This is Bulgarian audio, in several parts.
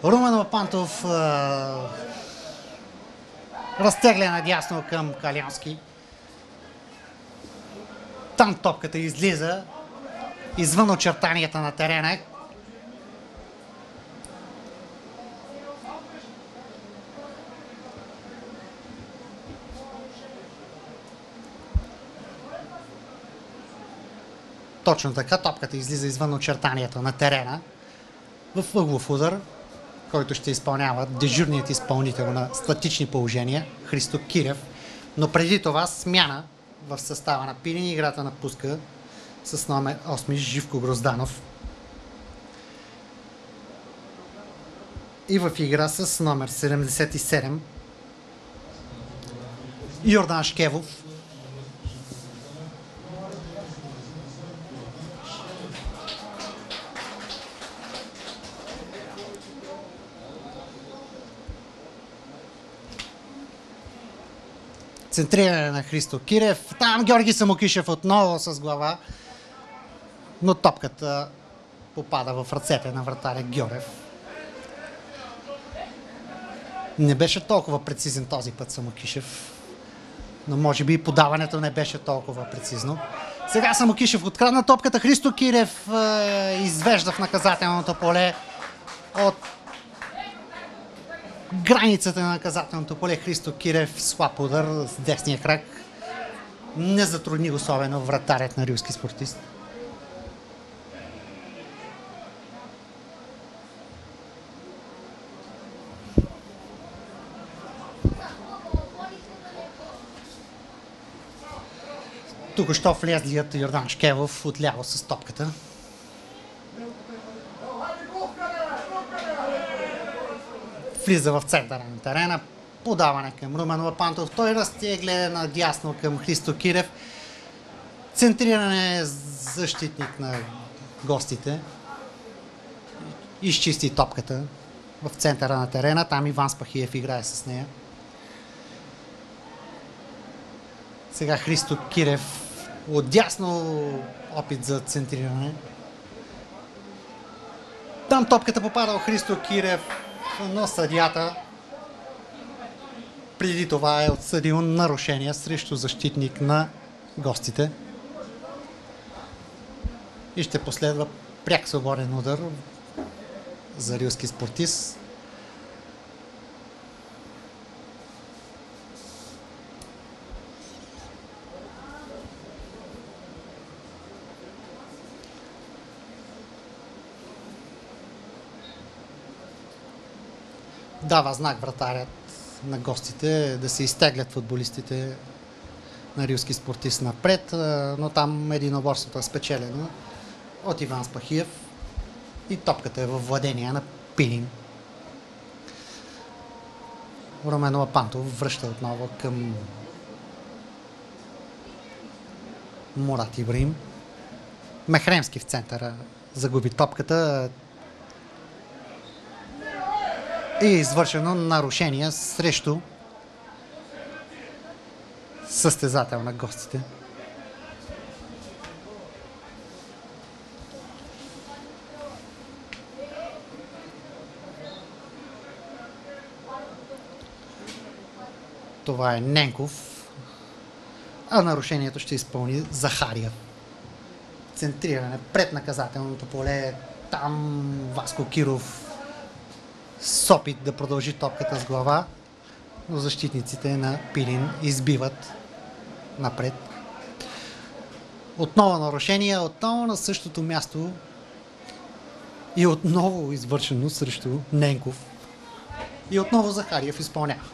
Румен Лапантов разтегля надясно към Калянски. Там топката излиза извън очертанията на терена. Точно така, топката излиза извън очертанията на терена в ъглов удар, който ще изпълнява дежурният изпълнител на статични положения Христо Кирев. Но преди това смяна в състава на Пилин. Играта напуска с номер 8 Живко Грозданов. И в игра с номер 77 Йордан Шкевов. Центриране на Христо Кирев. Там Георги Самокишев отново с глава. Но топката попада в ръцете на вратаря Гьорев. Не беше толкова прецизен този път Самокишев. Но може би и подаването не беше толкова прецизно. Сега Самокишев открадна топката. Христо Кирев извежда в наказателното поле от границата на наказателното поле. Христо Кирев слаб удар с десния крак. Не затрудни особено вратарят на Рилски спортист. Тук-що влезлият Йордан Шкевов отляво с топката. Влиза в центъра на терена. Подаване към Румен Лапантов. Той разтегля надясно към Христо Кирев. Центриране защитник на гостите. Изчисти топката в центъра на терена. Там Иван Спахиев играе с нея. Сега Христо Кирев отдясно опит за центриране. Там топката попада от Христо Кирев, но съдията преди това е отсъдил нарушение срещу защитник на гостите. И ще последва пряк свободен удар за Рилски спортист. Дава знак вратарят на гостите да се изтеглят футболистите на Рилски спортист напред, но там единоборството е спечелено от Иван Спахиев и топката е във владение на Пилин. Румен Лапантов връща отново към Мурат Ибраим. Мехремски в центъра загуби топката. И е извършено нарушение срещу състезател на гостите. Това е Ненков, а нарушението ще изпълни Захариев. Центриране пред наказателното поле. Там Васко Киров с опит да продължи топката с глава, но защитниците на Пилин избиват напред. Отново нарушение, отново на същото място и отново извършено срещу Ненков. И отново Захариев изпълнява.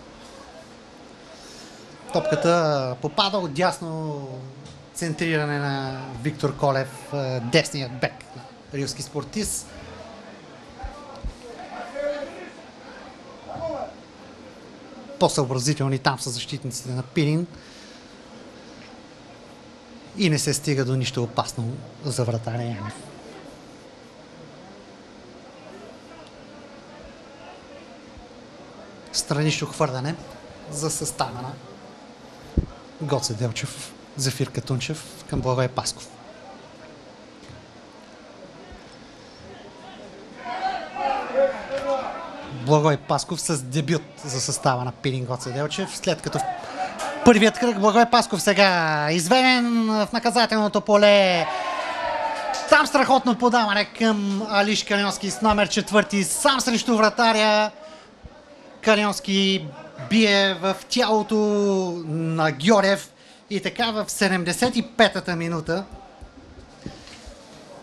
Топката попада от дясно центриране на Виктор Колев, десният бек на Рилски спортист. По-съобразителни там са защитниците на Пилин и не се стига до нищо опасно за вратаря Янев. Странично хвърляне за състава на Гоце Делчев, Зефир Катунчев към Благой Пасков. Благой Пасков с дебют за състава на Пирин Гоце Делчев, след като в първият кръг Благой Пасков сега изведен в наказателното поле. Там страхотно подаване към Алиш Калионски с номер 4, сам срещу вратаря. Калионски бие в тялото на Гьорев и така в 75-та минута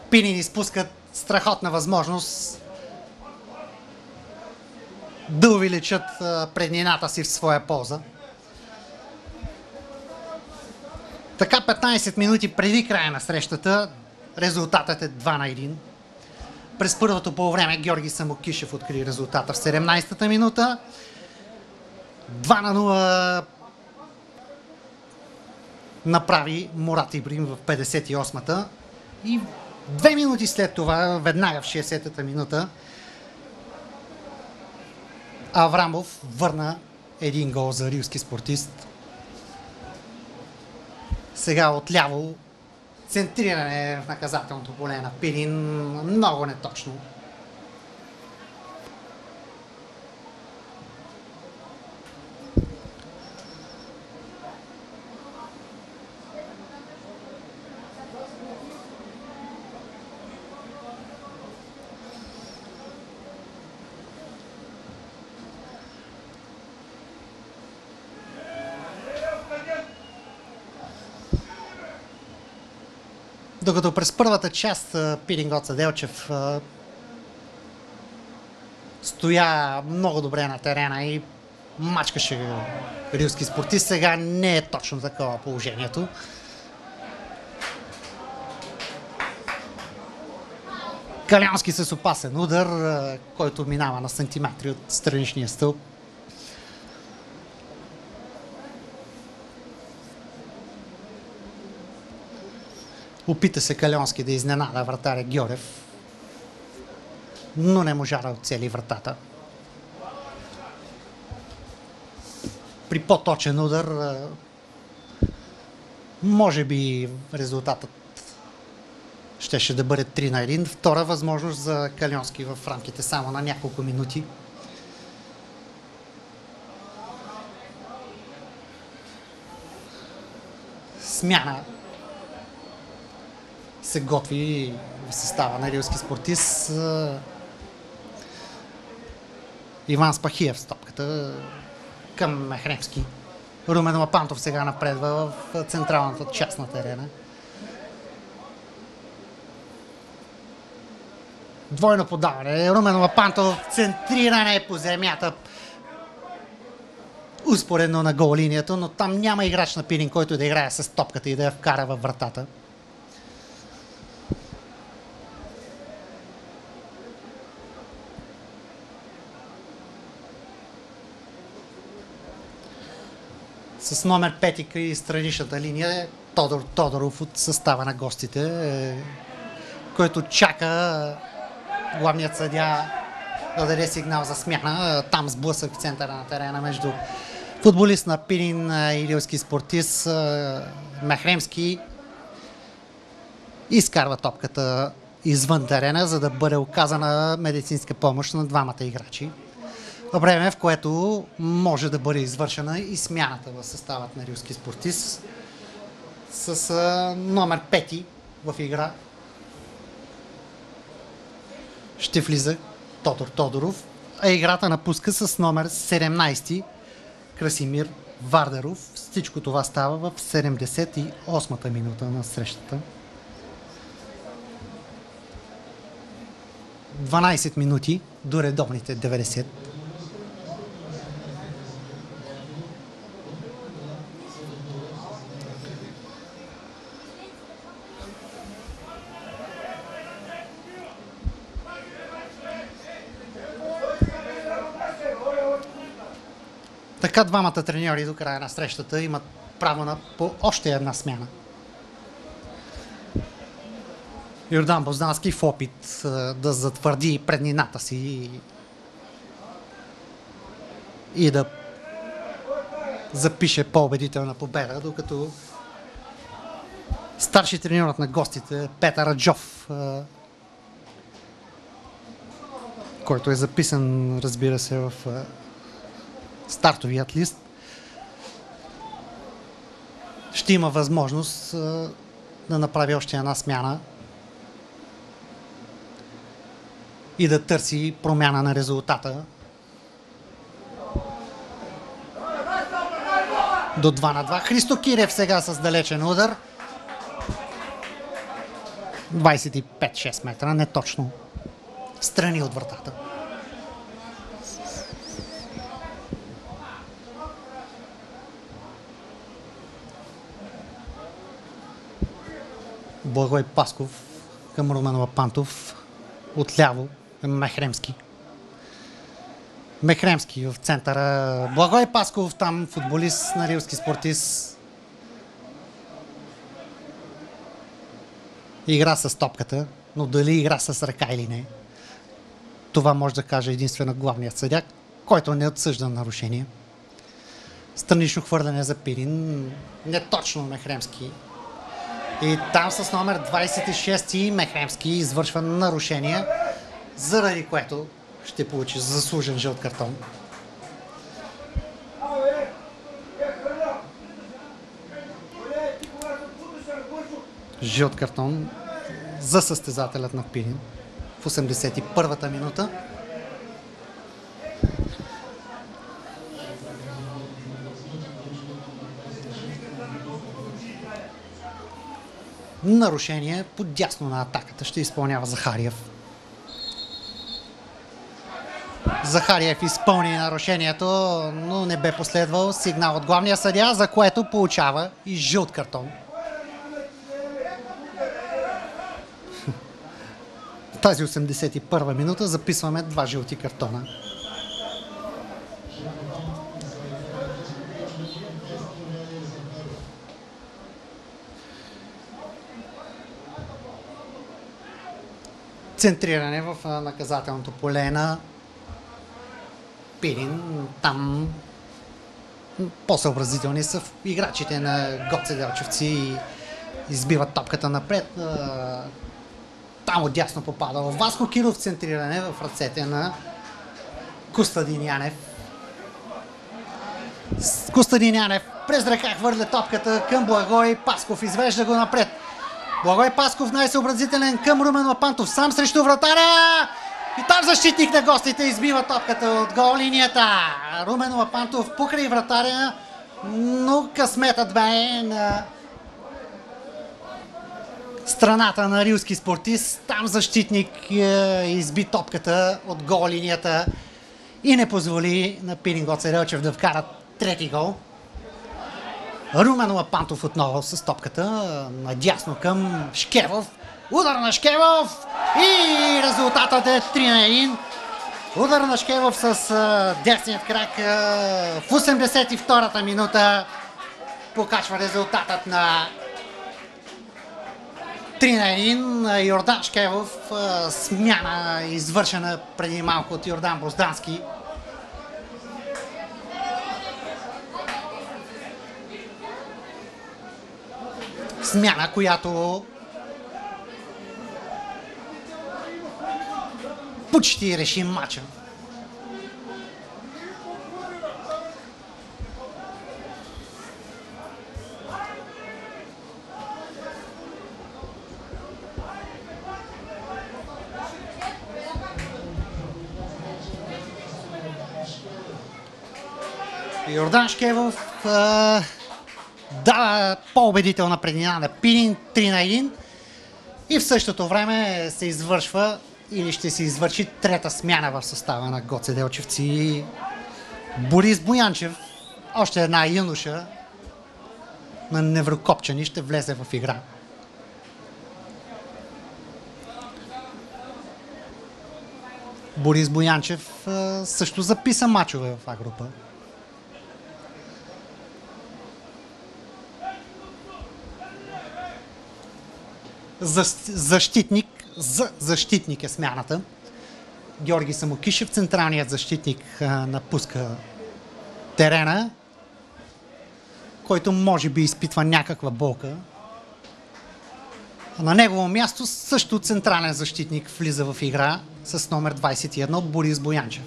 Пирин изпускат страхотна възможност да увеличат преднината си в своя полза. Така 15 минути преди края на срещата резултатът е 2-1. През първото полувреме Георги Самокишев откри резултата в 17-та минута. 2-0 направи Мурат Ибрим в 58-та. И 2 минути след това, веднага в 60-та минута, Аврамов върна един гол за рилски спортист. Сега отляво центриране в наказателното поле на Пирин, много неточно. Докато през първата част Пирин Гоце Делчев стоя много добре на терена и мачкаше рилски спортист, сега не е точно такова положението. Калионски с опасен удар, който минава на сантиметри от страничния стълб. Опита се Калионски да изненада вратаря Гьорев, но не можа да оцели вратата. При по-точен удар може би резултатът щеше да бъде 3-1. Втора възможност за Калионски в рамките само на няколко минути. Смяна се готви в състава на рилски спортист. Иван Спахиев с топката към Мехремски. Румен Лапантов сега напредва в централната част на терена. Двойно подаване. Румен Лапантов, центриране по земята. Успоредно на гол линията, но там няма играч на Пирин, който да играе с топката и да я вкара във вратата. С номер 5 край страничната линия е Тодор Тодоров от състава на гостите, който чака главният съдия да даде сигнал за смяна. Там сблъсък в центъра на терена между футболист на Пирин и рилски спортист. Мехремски изкарва топката извън терена, за да бъде оказана медицинска помощ на двамата играчи. Време, в което може да бъде извършена и смяната в съставът на рилски спортист с номер 5 в игра. Ще влиза Тодор Тодоров, а играта напуска с номер 17 Красимир Вардаров. Всичко това става в 78-та минута на срещата. 12 минути до редовните 90. Така двамата треньори до края на срещата имат право на по още една смяна. Йордан Боздански в опит да затвърди преднината си и да запише по-убедителна победа, докато старши треньорът на гостите Петър Аджов който е записан, разбира се, в стартовият лист, ще има възможност да направи още една смяна и да търси промяна на резултата до 2-2. Христо Кирев сега с далечен удар. 25-6 метра, не точно страни от вратата. Благой Пасков към Румен Лапантов. Отляво е Мехремски. Мехремски в центъра. Благой Пасков там, футболист на Рилски спортист. Игра с топката, но дали игра с ръка или не, това може да каже единствено главният съдия, който не отсъжда нарушение. Странично хвърляне за Пирин. Не точно Мехремски. И там с номер 26 Мехремски извършва нарушение, заради което ще получи заслужен жълт картон. Жълт картон за състезателят на Пирин в 81-та минута. Нарушение по дясно на атаката ще изпълнява Захариев. Захариев изпълни нарушението, но не бе последвал сигнал от главния съдия, за което получава и жълт картон. В тази 81-а минута записваме 2 жълти картона. Центриране в наказателното поле на Пирин. Там по-съобразителни са играчите на Гоце Делчевци. Избиват топката напред. Там отдясно попада Васко Киров, центриране в ръцете на Костадин Янев. Костадин Янев през ръка хвърля топката към Благой Пасков. Извежда го напред. Благой Пасков най-съобразителен към Румен Лапантов. Сам срещу вратаря! И там защитник на гостите избива топката от гол линията. Румен Лапантов покрай вратаря, но късметът бе на страната на Рилски спортист. Там защитник изби топката от гол линията и не позволи на Пирин Гоце Делчев да вкарат трети гол. Румен Лапантов отново с топката надясно към Шкевов. Удар на Шкевов и резултатът е 3-1. Удар на Шкевов с десният крак в 82-та минута покачва резултатът на 3-1. Йордан Шкевов, смяна извършена преди малко от Йордан Боздански. Смяна, която почти реши матча. Йордан Шкевов дава по-убедителна преднина на Пирин 3-1 и в същото време се извършва или ще се извърши трета смяна в състава на Гоце Делчевци. Борис Боянчев, още една юноша на Неврокопчани, ще влезе в игра. Борис Боянчев също записа мачове в А-група. Защитник е смяната. Георги Самокишев, централният защитник, напуска терена, който може би изпитва някаква болка. На негово място също централен защитник влиза в игра. с номер 21 Борис Боянчев.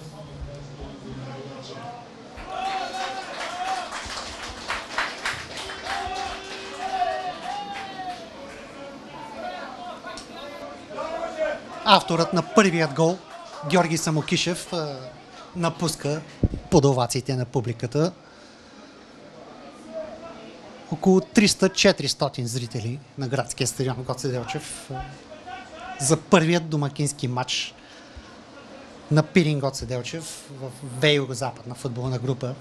Авторът на първият гол, Георги Самокишев, напуска под овациите на публиката. Около 300-400 зрители на градския стадион Гоце Делчев за първият домакински матч на Пирин Гоце Делчев в Югозападна футболна група.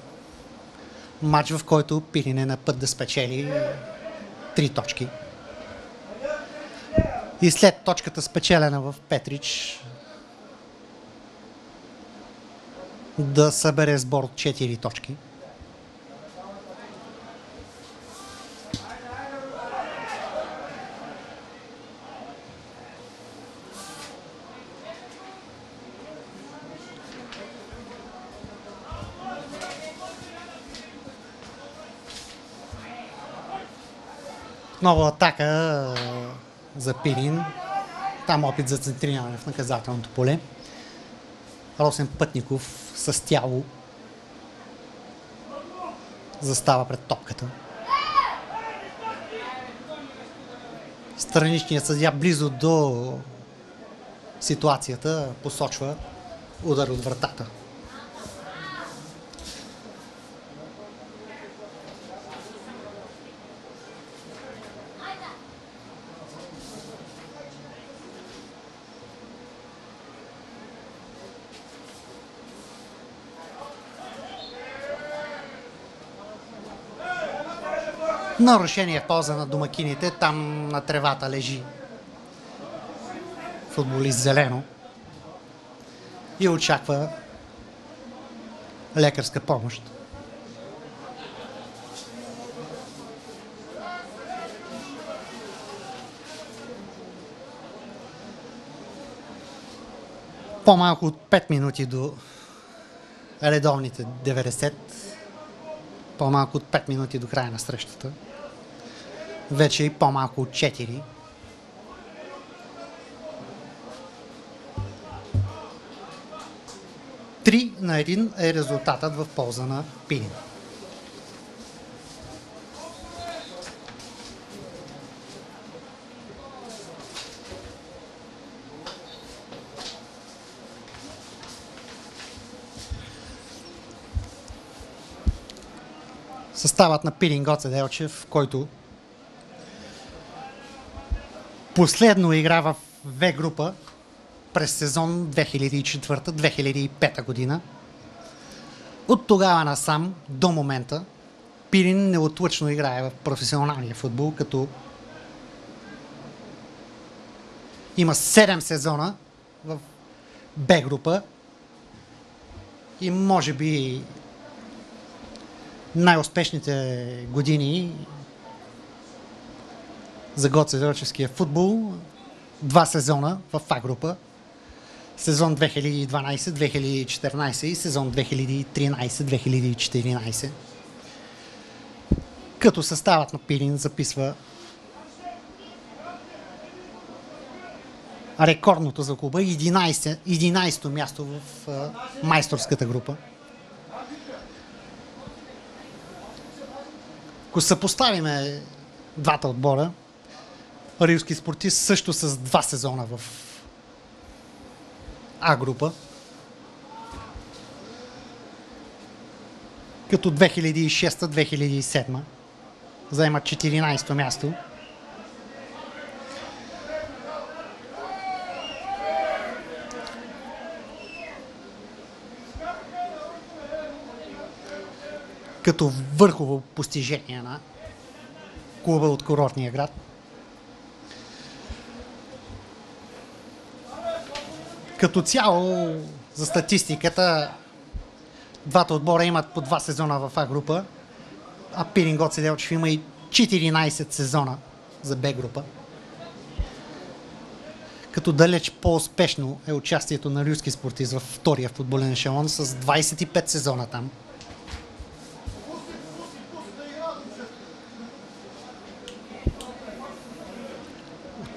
Матч, в който Пирин е на път да спечели 3 точки. И след точката спечелена в Петрич да събере сбор от 4 точки. Нова атака за Пирин. Там опит за центриране в наказателното поле. Росен Пътников с тяло застава пред топката. Страничният съдия близо до ситуацията посочва удар от вратата. Нарушение в полза на домакините. Там на тревата лежи футболист Зелено и очаква лекарска помощ. По-малко от 5 минути до редовните 90. По-малко от 5 минути до края на срещата. Вече и по-малко от 4. Три на 1 е резултатът в полза на Пирин. Съставът на Пирин Гоце Делчев, който последно игра в В група през сезон 2004-2005 година. От тогава насам до момента Пирин неотлъчно играе в професионалния футбол, като има 7 сезона в Б група и може би най-успешните години за гоцеделчевския футбол, 2 сезона в А група, сезон 2012-2014 и сезон 2013-2014. Като съставът на Пирин записва рекордното за клуба 11-то място в майсторската група. Ако съпоставиме двата отбора, Рилски спортист също с 2 сезона в А група, като 2006-2007 заема 14-то място. Като върхово постижение на клуба от курортния град. Като цяло за статистиката двата отбора имат по 2 сезона в А група, а Пирин Гоце Делчев има и 14 сезона за Б група. Като далеч по-успешно е участието на Рилски спортист във втория футболен ешелон с 25 сезона там.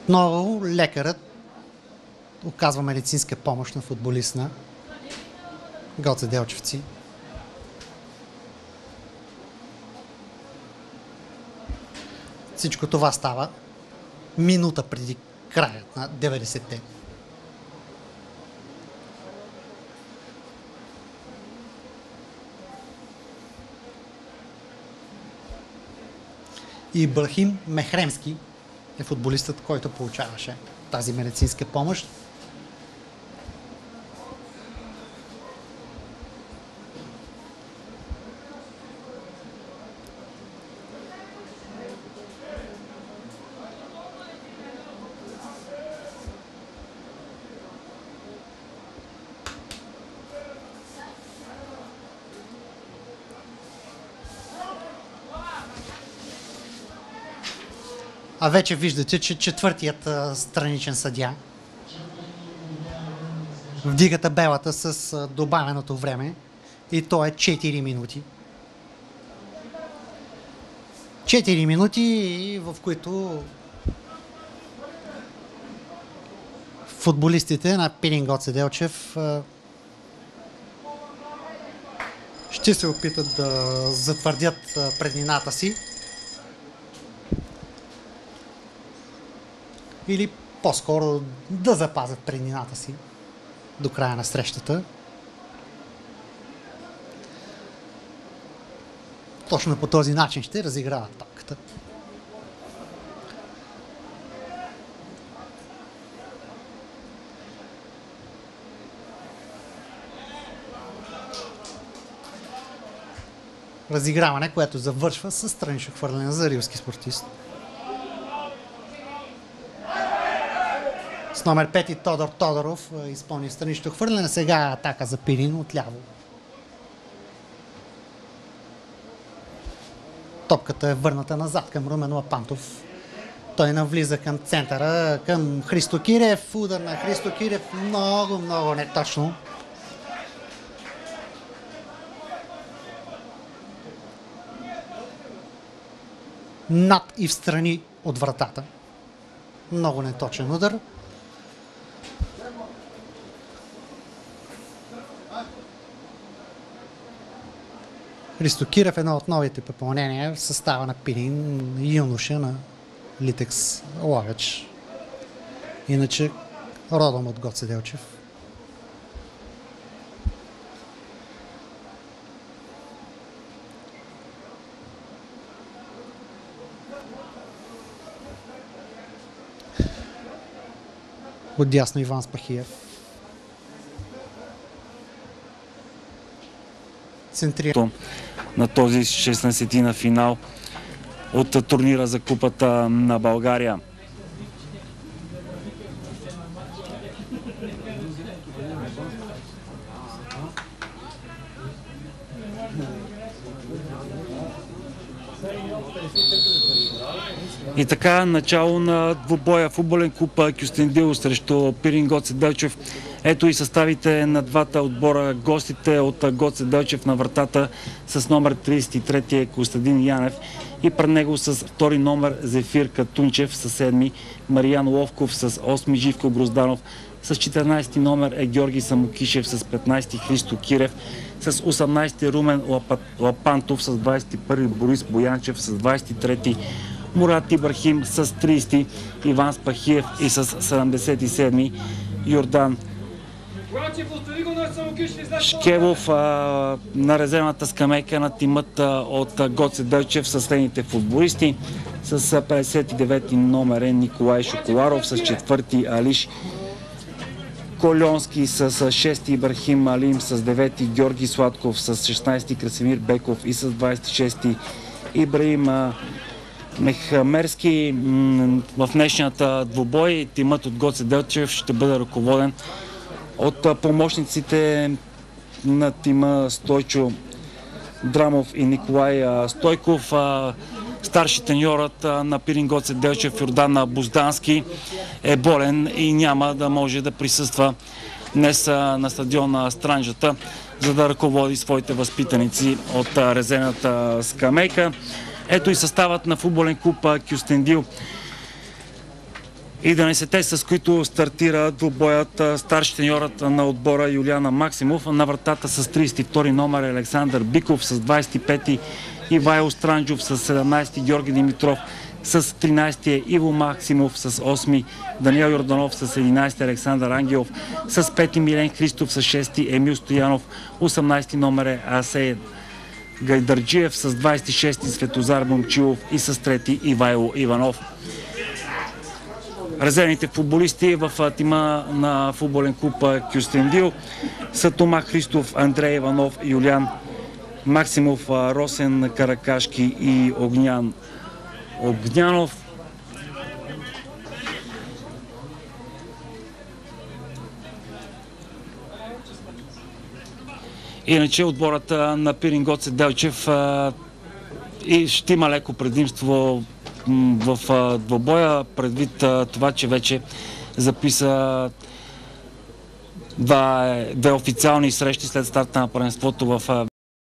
Отново лекарът оказва медицинска помощ на футболист на Гоце Делчевци. Всичко това става минута преди краят на 90-те. Ибрахим Мехремски е футболистът, който получаваше тази медицинска помощ. А вече виждате, че четвъртият страничен съдия вдига табелата с добавеното време и то е 4 минути. 4 минути, в които футболистите на Пирин Гоце Делчев ще се опитат да затвърдят преднината си. Или по-скоро да запазят преднината си до края на срещата. Точно по този начин ще разиграват топката. Разиграване, което завършва с странично хвърляне за рилски спортист. С номер 5 Тодор Тодоров изпълни странично хвърляне. Сега атака за Пирин отляво. Топката е върната назад към Румен Лапантов. Той навлиза към центъра, към Христо Кирев. Удар на Христо Кирев много неточно. Над и встрани от вратата. Много неточен удар. Христо Кирев е едно от новите попълнения в състава на Пирин, юноша на Литекс Ловеч. Иначе родом от Гоце Делчев. Отдясно Иван Спахиев. На този 16-ти на финал от турнира за Купата на България. И така, начало на двубоя футболен клуб Кюстендил срещу Пирин Гоце Делчев. Ето и съставите на двата отбора. Гостите от Гоце Делчев на вратата с номер 33 е Костадин Янев и пред него с втори номер Зефир Катунчев, с 7 Мариан Ловков, с 8 Живко Грозданов, с 14 номер е Георги Самокишев, с 15 Христо Кирев, с 18 Румен Лапантов, с 21 Борис Боянчев, с 23 Мурат Ибрахим, с 30 Иван Спахиев и с 77 Йордан Шкевов. На резервната скамейка на тимът от Гоце Делчев са следните футболисти. С 59 номер е Николай Шоколаров, с 4 Алиш Кольонски, с 6 Ибрахим Алим, с 9 Георги Сладков, с 16 Красимир Беков и с 26 Ибраим Мехамерски. В днешната двубой тимът от Гоце Делчев ще бъде ръководен от помощниците на тима Стойчо Драмов и Николай Стойков. Старши треньорът на Пирин Гоце Делчев Йордан Боздански е болен и няма да може да присъства днес на стадиона Странджата, за да ръководи своите възпитаници от резервната скамейка. Ето и съставът на футболен клуб Кюстендил. 11-те, с които стартира двубоят старши треньорът на отбора Юлиана Максимов. На вратата с 32 номер Александър Биков, с 25-ти Ивайло Странджов, с 17-ти Георги Димитров, с 13-ти Иво Максимов, с 8-ми Даниел Йорданов, с 11-ти Александър Ангелов, с 5-ти Милен Христов, с 6-ти Емил Стоянов, 18-ти номер е Асей Гайдарджиев, с 26-ти Светозар Момчилов и с 3-ти Ивайло Иванов. Резервните футболисти в тима на футболен клуб Кюстендил са Тома Христов, Андрей Иванов, Юлиан Максимов, Росен Каракашки и Огнян Огнянов. Иначе отборът на Пирин Гоце Делчев и ще има леко предимство в двобоя, предвид това, че вече записа две официални срещи след старта на първенството в